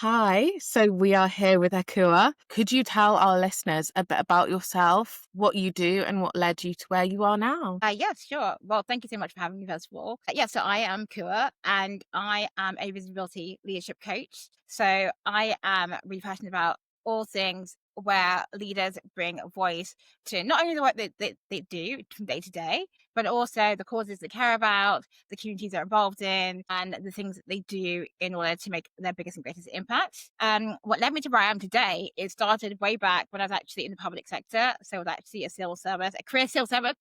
Hi, so we are here with Ekua. Could you tell our listeners a bit about yourself, what you do, and what led you to where you are now? Yes, sure. Well, thank you so much for having me, first of all. So I am Kua and I am a visibility leadership coach. So I am really passionate about all things where leaders bring a voice to not only the work that they do from day to day, but also the causes they care about, the communities they're involved in, and the things that they do in order to make their biggest and greatest impact. What led me to where I am today, it started way back when I was actually in the public sector. So I was actually a career civil servant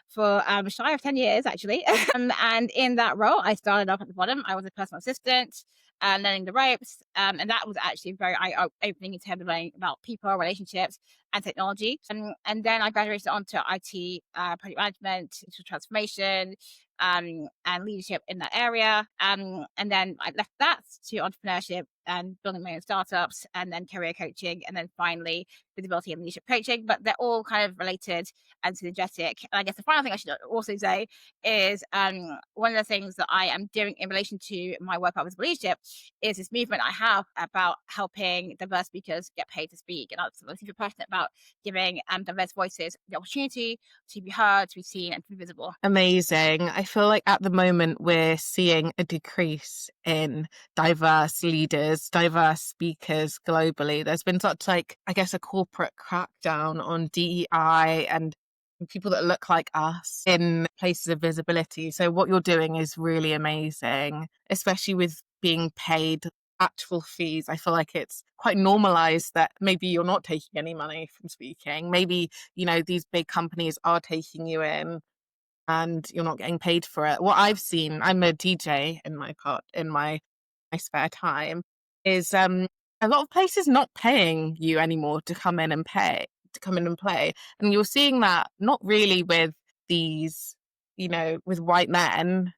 for shy of 10 years, actually. And in that role, I started off at the bottom. I was a personal assistant, learning the ropes. And that was actually very eye opening in terms of learning about people, relationships, and technology. And then I graduated onto IT, project management, digital transformation, and leadership in that area. And then I left that to entrepreneurship and building my own startups, and then career coaching, and then finally visibility and leadership coaching. But they're all kind of related and synergetic. And I guess the final thing I should also say is one of the things that I am doing in relation to my work about visible leadership is this movement I have about helping diverse speakers get paid to speak. And I'm super passionate about giving diverse voices the opportunity to be heard, to be seen, and to be visible. Amazing. I feel like at the moment we're seeing a decrease in diverse leaders, diverse speakers globally. There's been such I guess, a corporate crackdown on DEI and people that look like us in places of visibility. So what you're doing is really amazing, especially with being paid actual fees. I feel like it's quite normalized that maybe you're not taking any money from speaking. Maybe, these big companies are taking you in and you're not getting paid for it. What I've seen, I'm a DJ in my spare time, is a lot of places not paying you anymore to come in and play. And you're seeing that not really with these, with white men,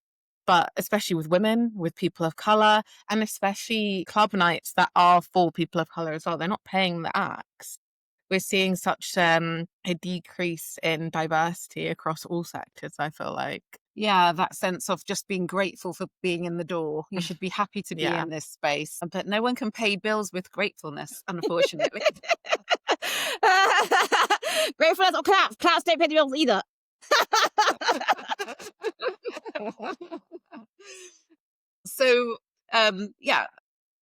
but especially with women, with people of color, and especially club nights that are for people of color as well. They're not paying the acts. We're seeing such a decrease in diversity across all sectors, I feel like. Yeah, that sense of just being grateful for being in the door. You should be happy to be Yeah. in this space. But no one can pay bills with gratefulness, unfortunately. Gratefulness or claps. Claps don't pay the bills either. So, yeah,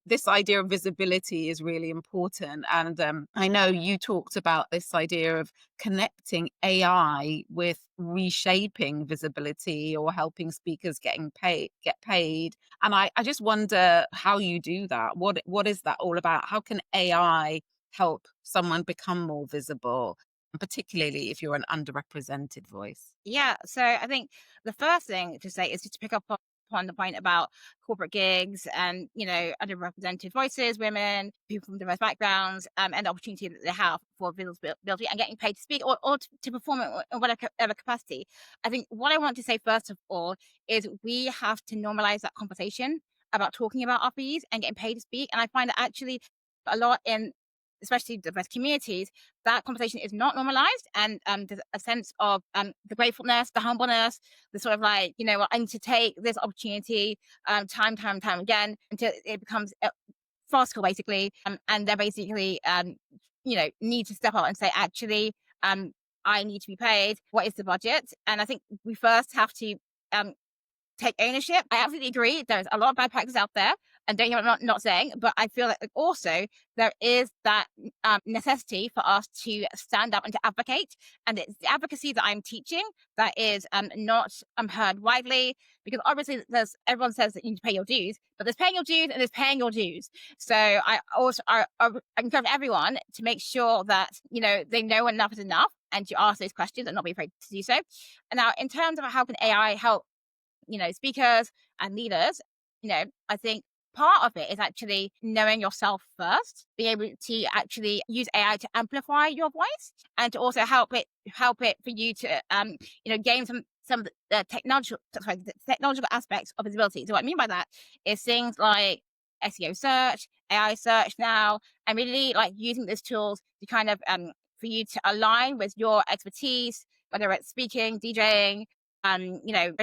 this idea of visibility is really important. And I know you talked about this idea of connecting AI with reshaping visibility or helping speakers get paid. And I just wonder how you do that. What is that all about? How can AI help someone become more visible, and particularly if you're an underrepresented voice? Yeah, so I think the first thing to say is just to pick up upon the point about corporate gigs and underrepresented voices, women, people from diverse backgrounds, and the opportunity that they have for visibility and getting paid to speak or to perform in whatever capacity. I think what I want to say first of all is we have to normalize that conversation about talking about our fees and getting paid to speak. And I find that actually a lot in especially diverse communities, that conversation is not normalized, and there's a sense of the gratefulness, the humbleness, the sort of like, I need to take this opportunity time again until it becomes farcical, basically, and they're basically need to step up and say, actually, I need to be paid. What is the budget? And I think we first have to um, take ownership. I absolutely agree. There's a lot of bad practice out there, and don't get what I'm not saying, but I feel like also there is that necessity for us to stand up and to advocate. And it's the advocacy that I'm teaching that is not heard widely, because obviously everyone says that you need to pay your dues, but there's paying your dues and there's paying your dues. So I encourage everyone to make sure that they know enough is enough, and to ask those questions and not be afraid to do so. And now, in terms of how can AI help speakers and leaders, I think part of it is actually knowing yourself first, being able to actually use AI to amplify your voice, and to also help it for you to gain some of the technological aspects of visibility. So what I mean by that is things like SEO search, AI search now, and really like using those tools to kind of for you to align with your expertise, whether it's speaking, DJing,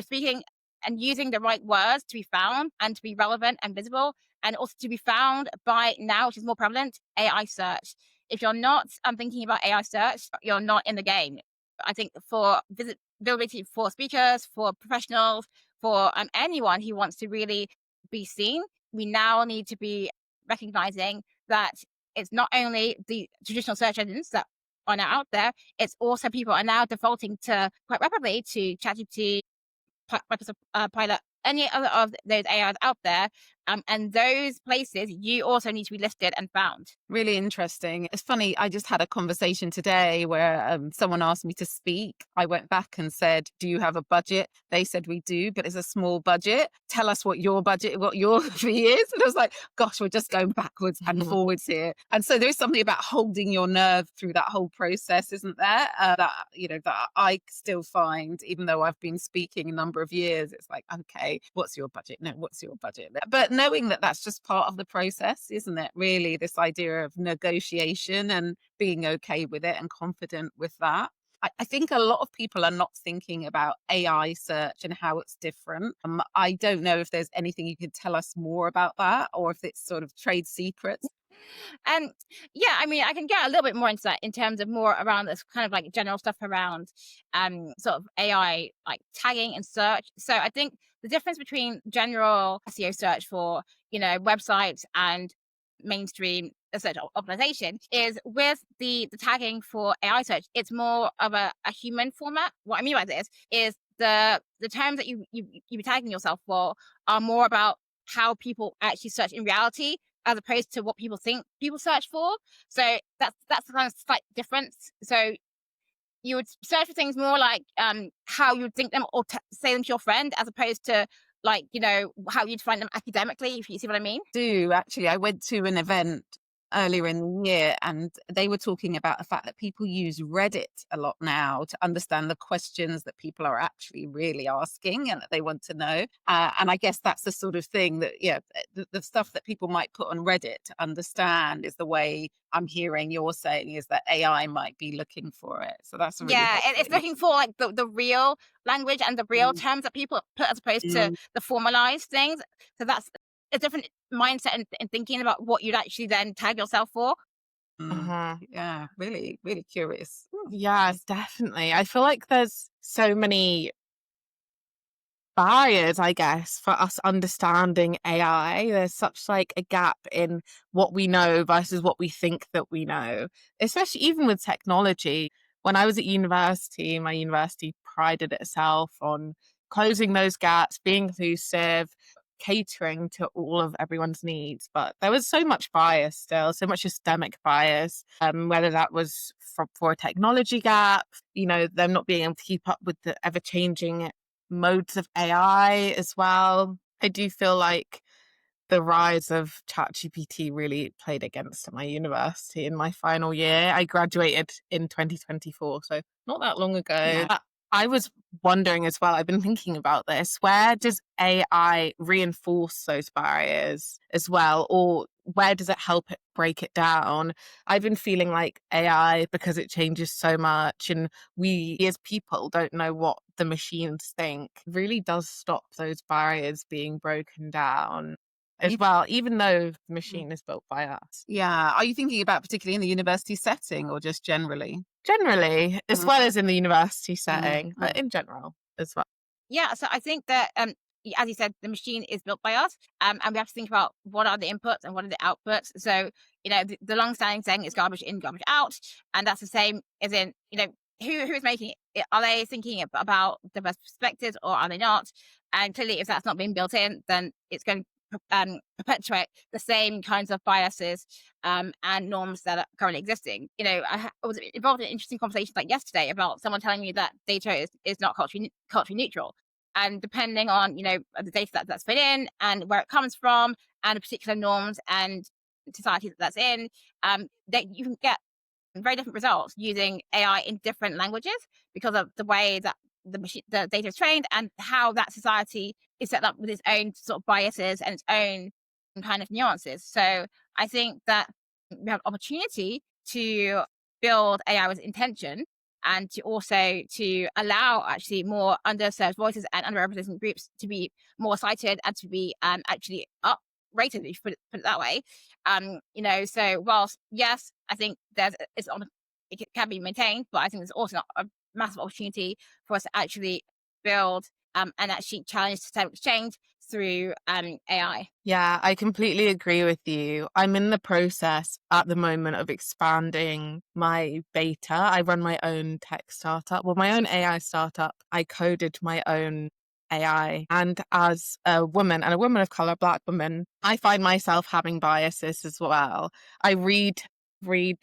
speaking, and using the right words to be found and to be relevant and visible, and also to be found by now, which is more prevalent, AI search. If you're not thinking about AI search, you're not in the game. I think for visibility for speakers, for professionals, for anyone who wants to really be seen, we now need to be recognizing that it's not only the traditional search engines that are now out there, it's also people are now defaulting to quite rapidly to ChatGPT, Microsoft Pilot, any other of those AIs out there. And those places, you also need to be listed and found. Really interesting. It's funny, I just had a conversation today where someone asked me to speak. I went back and said, do you have a budget? They said, we do, but it's a small budget. Tell us what your fee is. And I was like, gosh, we're just going backwards and forwards here. And so there's something about holding your nerve through that whole process, isn't there? That I still find, even though I've been speaking a number of years, it's like, okay, what's your budget? No, what's your budget? But knowing that that's just part of the process, isn't it? Really, this idea of negotiation and being okay with it and confident with that. I think a lot of people are not thinking about AI search and how it's different. I don't know if there's anything you could tell us more about that, or if it's sort of trade secrets. Yeah, I mean, I can get a little bit more into that in terms of more around this kind of like general stuff around sort of AI like tagging and search. So I think the difference between general SEO search for, websites and mainstream search optimization is with the tagging for AI search, it's more of a human format. What I mean by this is the terms that you be tagging yourself for are more about how people actually search in reality, as opposed to what people think people search for. So that's the kind of slight difference. So you would search for things more like how you would think them or say them to your friend, as opposed to like, how you'd find them academically, if you see what I mean. Actually, I went to an event earlier in the year, and they were talking about the fact that people use Reddit a lot now to understand the questions that people are actually really asking and that they want to know. And I guess that's the sort of thing that, the stuff that people might put on Reddit to understand is the way I'm hearing you're saying is that AI might be looking for it. So that's really it's looking for like the real language and the real terms that people put, as opposed to the formalized things. So that's a different mindset and thinking about what you'd actually then tag yourself for. Yeah, really, really curious. Yeah, definitely. I feel like there's so many barriers, I guess, for us understanding AI. There's such like a gap in what we know versus what we think that we know, especially even with technology. When I was at university, my university prided itself on closing those gaps, being inclusive, catering to all of everyone's needs. But there was so much bias still, so much systemic bias, whether that was for a technology gap, them not being able to keep up with the ever changing modes of AI as well. I do feel like the rise of ChatGPT really played against my university in my final year. I graduated in 2024, so not that long ago. Yeah. But I was wondering as well, I've been thinking about this, where does AI reinforce those barriers as well? Or where does it help it break it down? I've been feeling like AI, because it changes so much and we as people don't know what the machines think, really does stop those barriers being broken down as well, even though the machine is built by us. Yeah. Are you thinking about particularly in the university setting or just generally? Generally, as well as in the university setting, but in general as well. Yeah, so I think that as you said, the machine is built by us, and we have to think about what are the inputs and what are the outputs. So the long-standing saying is garbage in, garbage out, and that's the same as in who is making it? Are they thinking about diverse perspectives or are they not? And clearly, if that's not being built in, then it's going to perpetuate the same kinds of biases and norms that are currently existing. I was involved in an interesting conversation like yesterday about someone telling me that data is not culturally neutral, and depending on the data that's put in and where it comes from and the particular norms and society that's in, that you can get very different results using AI in different languages because of the way that the data is trained and how that society is set up with its own sort of biases and its own kind of nuances. So I think that we have opportunity to build AI with intention, and to also to allow actually more underserved voices and underrepresented groups to be more cited and to be actually up rated, if you put it that way. So whilst yes, I think it can be maintained, but I think there's also a massive opportunity for us to actually build and actually challenge systemic change through AI. Yeah, I completely agree with you. I'm in the process at the moment of expanding my beta. I run my own tech startup, well, my own AI startup. I coded my own AI. And as a woman and a woman of color, Black woman, I find myself having biases as well. I read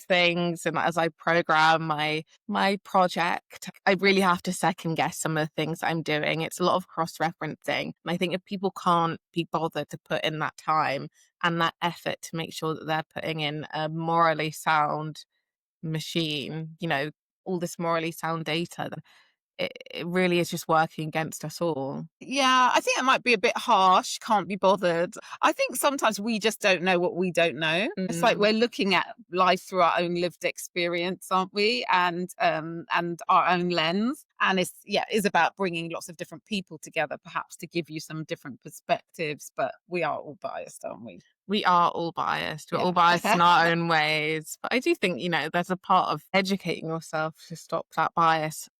things, and as I program my project, I really have to second guess some of the things I'm doing. It's a lot of cross-referencing. And I think if people can't be bothered to put in that time and that effort to make sure that they're putting in a morally sound machine, all this morally sound data, then it really is just working against us all. Yeah, I think it might be a bit harsh, can't be bothered. I think sometimes we just don't know what we don't know. It's like we're looking at life through our own lived experience, aren't we? And our own lens. And it is about bringing lots of different people together, perhaps to give you some different perspectives. But we are all biased, aren't we? We are all biased. We're all Yeah. biased in our own ways. But I do think, there's a part of educating yourself to stop that bias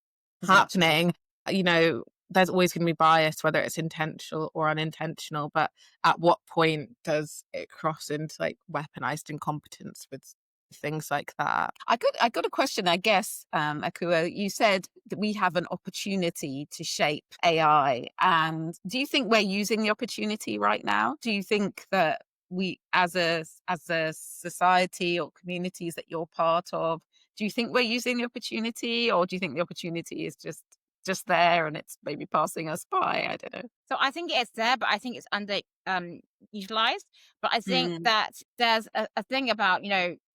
Exactly. happening. There's always going to be bias, whether it's intentional or unintentional. But at what point does it cross into like weaponized incompetence with things like that? I got a question, I guess, Ekua. You said that we have an opportunity to shape AI. And do you think we're using the opportunity right now? Do you think that we, as a society or communities that you're part of, do you think we're using the opportunity, or do you think the opportunity is just there and it's maybe passing us by? I don't know. So I think it's there, but I think it's under utilized. But I think that there's a thing about,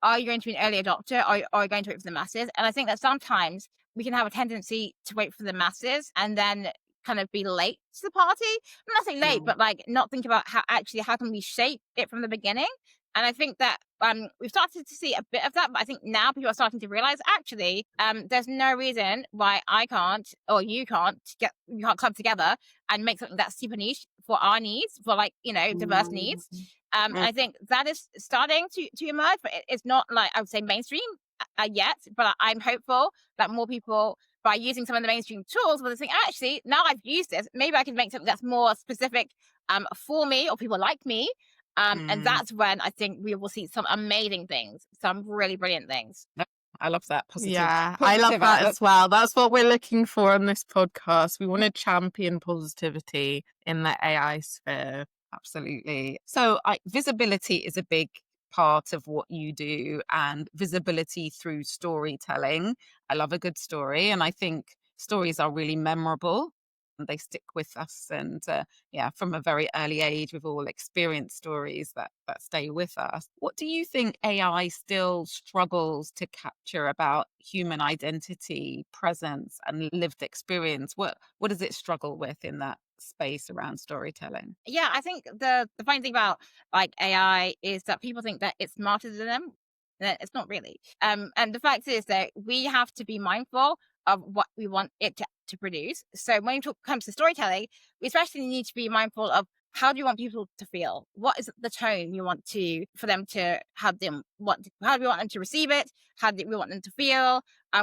are you going to be an early adopter, or are you going to wait for the masses? And I think that sometimes we can have a tendency to wait for the masses and then kind of be late to the party. I'm not saying late, but like not think about how can we shape it from the beginning. And I think that we've started to see a bit of that, but I think now people are starting to realize actually there's no reason why I can't or you can't come together and make something that's super niche for our needs, for diverse needs. I think that is starting to emerge, but it's not like I would say mainstream yet. But I'm hopeful that more people, by using some of the mainstream tools, will think actually now I've used this, maybe I can make something that's more specific for me or people like me. And that's when I think we will see some amazing things, some really brilliant things. I love that. Positive. Yeah, I love that as well. That's what we're looking for on this podcast. We want to champion positivity in the AI sphere. Absolutely. So visibility is a big part of what you do, and visibility through storytelling. I love a good story, and I think stories are really memorable. They stick with us, and from a very early age, we've all experienced stories that stay with us. What do you think AI still struggles to capture about human identity, presence, and lived experience? What does it struggle with in that space around storytelling? Yeah, I think the funny thing about like AI is that people think that it's smarter than them. It's not really. And the fact is that we have to be mindful of what we want it to produce. So when it comes to storytelling, we especially need to be mindful of how do you want people to feel? What is the tone you want for them to have them? How do we want them to receive it? How do we want them to feel?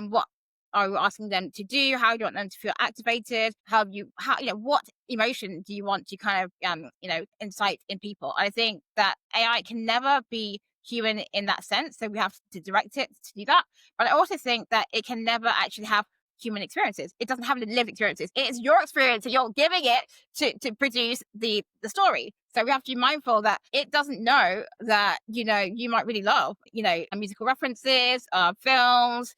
What are we asking them to do? How do you want them to feel activated? What emotion do you want to kind of incite in people? I think that AI can never be human in that sense, so we have to direct it to do that. But I also think that it can never actually have human experiences. It doesn't have lived experiences. It is your experience, and you're giving it to produce the story. So we have to be mindful that it doesn't know that you might really love musical references, films,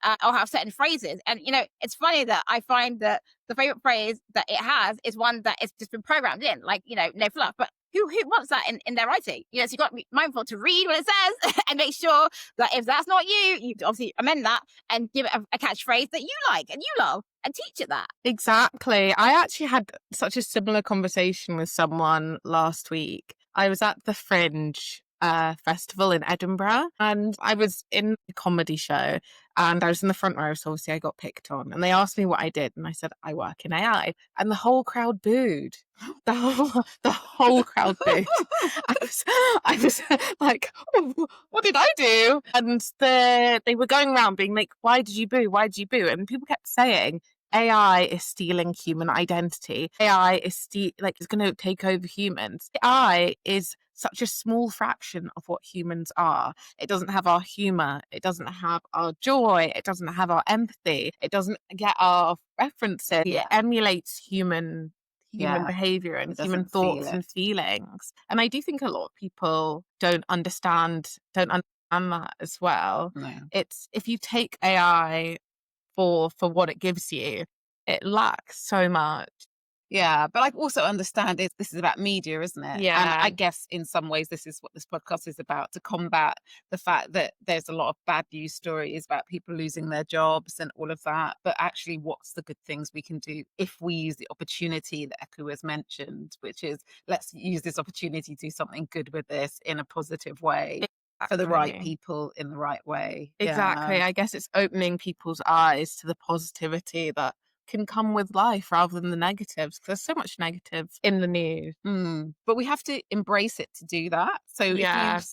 or have certain phrases. And it's funny that I find that the favorite phrase that it has is one that it's just been programmed in, like no fluff. But who wants that in their writing? So you've got to be mindful to read what it says and make sure that if that's not you obviously amend that and give it a catchphrase that you like and you love and teach it that. Exactly. I actually had such a similar conversation with someone last week. I was at the Fringe festival in Edinburgh, and I was in a comedy show, and I was in the front row, so obviously I got picked on. And they asked me what I did, and I said I work in AI, and the whole crowd booed. The whole crowd booed. I was like, oh, what did I do? And they were going around being like, why did you boo? Why did you boo? And people kept saying, AI is stealing human identity. AI is is going to take over humans. AI is such a small fraction of what humans are. It doesn't have our humor. It doesn't have our joy. It doesn't have our empathy. It doesn't get our references. It emulates human behavior and human thoughts and feelings. And I do think a lot of people don't understand that as well. No. It's, if you take AI for what it gives you, it lacks so much. Yeah, but I also understand this is about media, isn't it? Yeah. And I guess in some ways this is what this podcast is about, to combat the fact that there's a lot of bad news stories about people losing their jobs and all of that. But actually, what's the good things we can do if we use the opportunity that Ekua has mentioned, which is, let's use this opportunity to do something good with this in a positive way. For the right people in the right way. Exactly. Yeah. I guess it's opening people's eyes to the positivity that can come with life rather than the negatives, because there's so much negatives in the news. But we have to embrace it to do that. So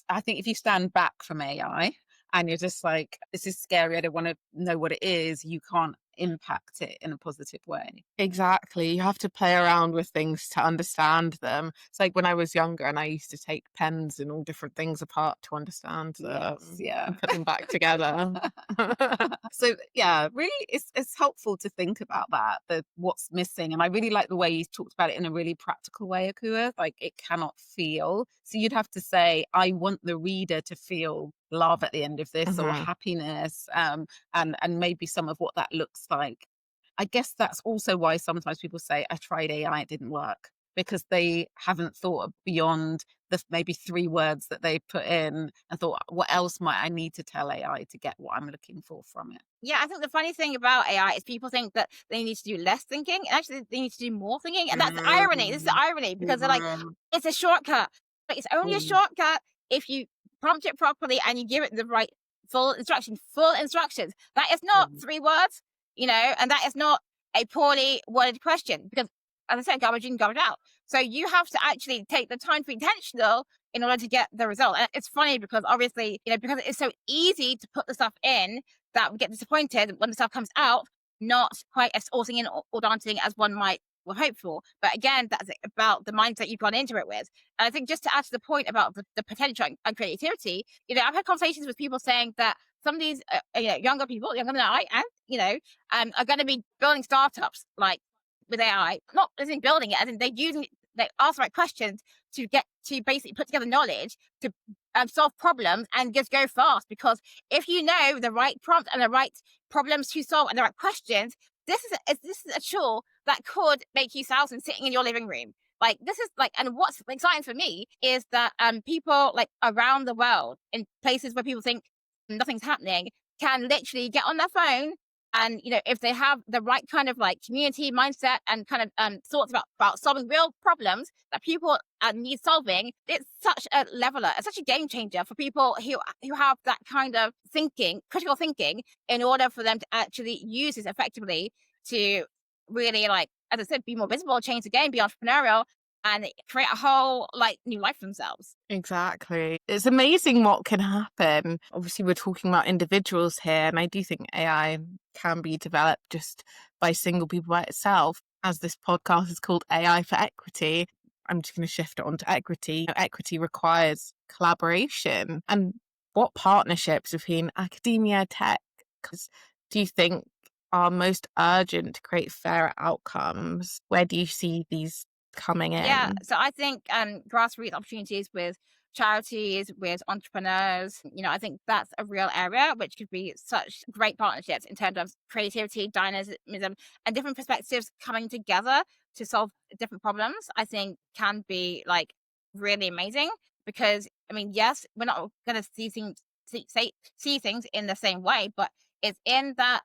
I think if you stand back from AI and you're just like, this is scary, I don't want to know what it is, you can't impact it in a positive way. Exactly. You have to play around with things to understand them. It's like when I was younger and I used to take pens and all different things apart to understand them. Yes, and put them back together. So yeah, really it's helpful to think about that, what's missing. And I really like the way you talked about it in a really practical way, Ekua. Like, it cannot feel. So you'd have to say, I want the reader to feel love at the end of this, or happiness, and maybe some of what that looks like. I guess that's also why sometimes people say, I tried AI, it didn't work, because they haven't thought beyond the maybe 3 words that they put in and thought, what else might I need to tell AI to get what I'm looking for from it? Yeah, I think the funny thing about AI is people think that they need to do less thinking, and actually they need to do more thinking. And that's the irony. This is the irony, because they're like, it's a shortcut. But it's only a shortcut if you prompt it properly and you give it the right full instructions. That is not 3 words, and that is not a poorly worded question, because, as I said, garbage in, garbage out. So you have to actually take the time to be intentional in order to get the result. And it's funny because obviously, because it's so easy to put the stuff in, that we get disappointed when the stuff comes out, not quite as awesome or daunting as one might hope for. But again, that's about the mindset you've gone into it with. And I think, just to add to the point about the potential and creativity, I've had conversations with people saying that some of these younger people, younger than I, and are going to be building startups like with AI, not as in building it, as in they ask the right questions to get to basically put together knowledge to solve problems and just go fast. Because if you know the right prompt and the right problems to solve and the right questions, this is a tool that could make you thousands sitting in your living room. Like, this is like, and what's exciting for me is that people like around the world, in places where people think nothing's happening, can literally get on their phone. And, if they have the right kind of like community mindset and kind of thoughts about solving real problems that people need solving, it's such a leveler. It's such a game changer for people who have that kind of thinking, critical thinking, in order for them to actually use this effectively to really, like, as I said, be more visible, change the game, be entrepreneurial, and create a whole like new life for themselves. Exactly. It's amazing what can happen. Obviously, we're talking about individuals here, and I do think AI can be developed just by single people by itself. As this podcast is called AI for Equity, I'm just going to shift it onto equity. Equity requires collaboration. And what partnerships between academia, tech, do you think are most urgent to create fairer outcomes? Where do you see these coming in? Yeah, so I think grassroots opportunities with charities, with entrepreneurs, I think that's a real area which could be such great partnerships in terms of creativity, dynamism, and different perspectives coming together to solve different problems. I think can be like really amazing, because yes, we're not going to see things in the same way, but it's in that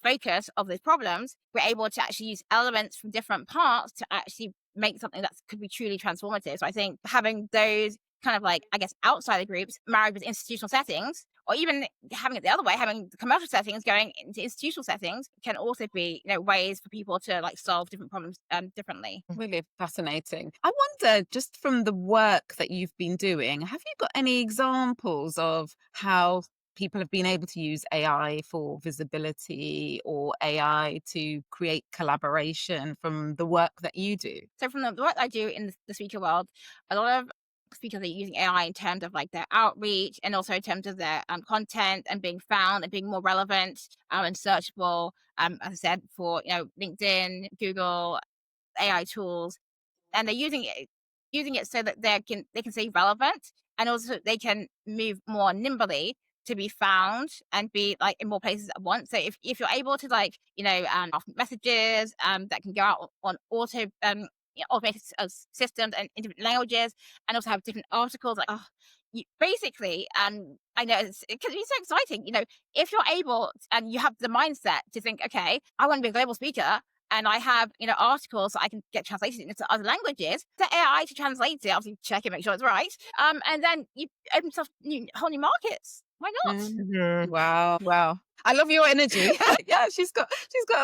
focus of those problems, we're able to actually use elements from different parts to actually make something that could be truly transformative. So I think having those kind of like, I guess, outside the groups married with institutional settings, or even having it the other way, having the commercial settings going into institutional settings can also be, ways for people to like solve different problems differently. Really fascinating. I wonder, just from the work that you've been doing, have you got any examples of how people have been able to use AI for visibility or AI to create collaboration from the work that you do? So from the work I do in the speaker world, a lot of speakers are using AI in terms of like their outreach and also in terms of their content and being found and being more relevant and searchable. As I said, for LinkedIn, Google, AI tools, and they're using it so that they can stay relevant, and also they can move more nimbly to be found and be like in more places at once. So if you're able to like messages that can go out on automated systems and in different languages, and also have different articles, like basically, I know it can be so exciting. If you're able and you have the mindset to think, okay, I want to be a global speaker, and I have, articles that I can get translated into other languages, the AI to translate it, obviously check it, make sure it's right. And then you open yourself whole new markets. Why not? Mhm. Wow. Wow. I love your energy. Yeah, she's got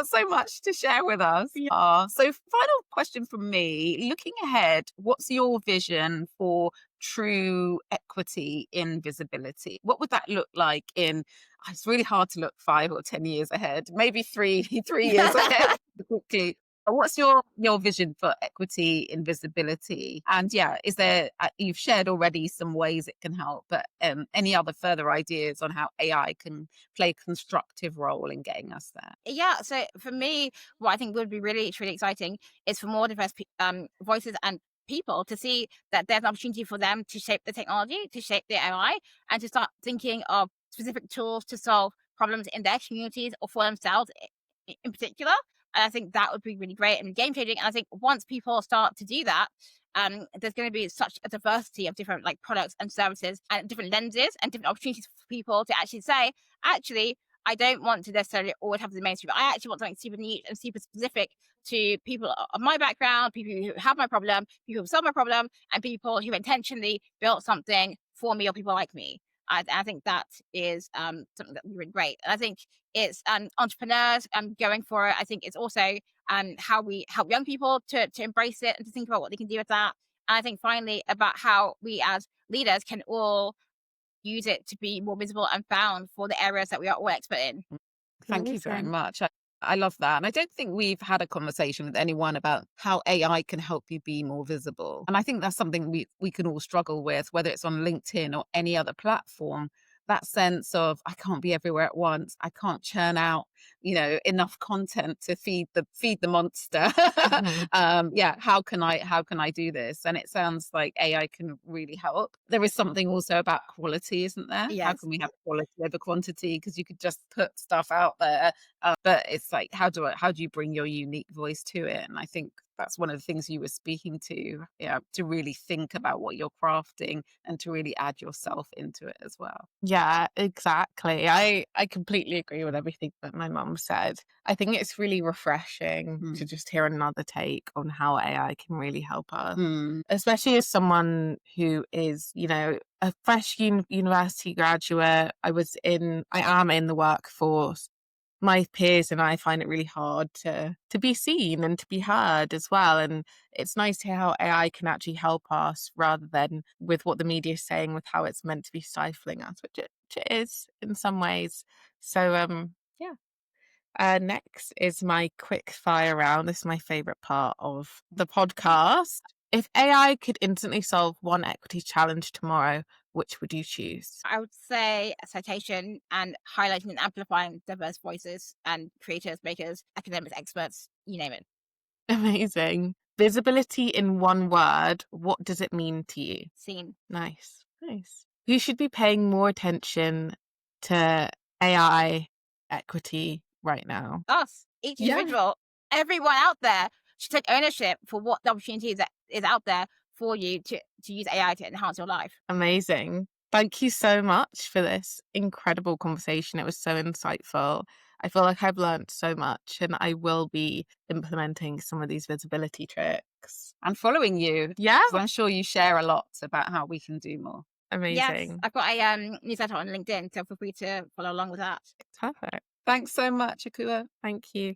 so much to share with us. So final question from me. Looking ahead, what's your vision for true equity in visibility? What would that look like in it's really hard to look 5 or 10 years ahead, maybe 3 years ahead quickly. But what's your vision for equity in visibility? And yeah, is there you've shared already some ways it can help, but any other further ideas on how AI can play a constructive role in getting us there? Yeah, so for me, what I think would be really, really exciting is for more diverse voices and people to see that there's an opportunity for them to shape the technology, to shape the AI, and to start thinking of specific tools to solve problems in their communities or for themselves in particular. And I think that would be really great and game changing. And I think once people start to do that, there's going to be such a diversity of different like products and services and different lenses and different opportunities for people to actually say, actually, I don't want to necessarily always have the mainstream. I actually want something super niche and super specific to people of my background, people who have my problem, people who solve my problem, and people who intentionally built something for me or people like me. I think that is something that would be really great. And I think it's entrepreneurs going for it. I think it's also how we help young people to embrace it and to think about what they can do with that. And I think finally about how we as leaders can all use it to be more visible and found for the areas that we are all expert in. Thank you very Amazing. much. I love that. And I don't think we've had a conversation with anyone about how AI can help you be more visible. And I think that's something we can all struggle with, whether it's on LinkedIn or any other platform. That sense of I can't be everywhere at once. I can't churn out, enough content to feed the monster. Mhm. Yeah, how can I do this? And it sounds like AI can really help. There is something also about quality, isn't there? How Yes. can we have quality over quantity? Because you could just put stuff out there, but it's like how do you bring your unique voice to it? And I think that's one of the things you were speaking to, to really think about what you're crafting and to really add yourself into it as well. Yeah, exactly. I completely agree with everything that my mum said. I think it's really refreshing to just hear another take on how AI can really help us, especially as someone who is, a fresh university graduate. I am in the workforce. My peers and I find it really hard to be seen and to be heard as well. And it's nice to hear how AI can actually help us rather than with what the media is saying with how it's meant to be stifling us, which it is in some ways. So yeah. Next is my quick fire round. This is my favorite part of the podcast. If AI could instantly solve one equity challenge tomorrow, which would you choose? I would say a citation and highlighting and amplifying diverse voices and creators, makers, academics, experts, you name it. Amazing. Visibility in one word. What does it mean to you? Seen. Nice. Nice. Who should be paying more attention to AI equity right now? Us, each Yeah. individual, everyone out there should take ownership for what the opportunity that is out there for you to use AI to enhance your life. Amazing. Thank you so much for this incredible conversation. It was so insightful. I feel like I've learned so much, and I will be implementing some of these visibility tricks. And following you, Yeah, because I'm sure you share a lot about how we can do more. Yes, amazing. I've got a newsletter on LinkedIn, so feel free to follow along with that. Perfect. Thanks so much, Ekua. Thank you.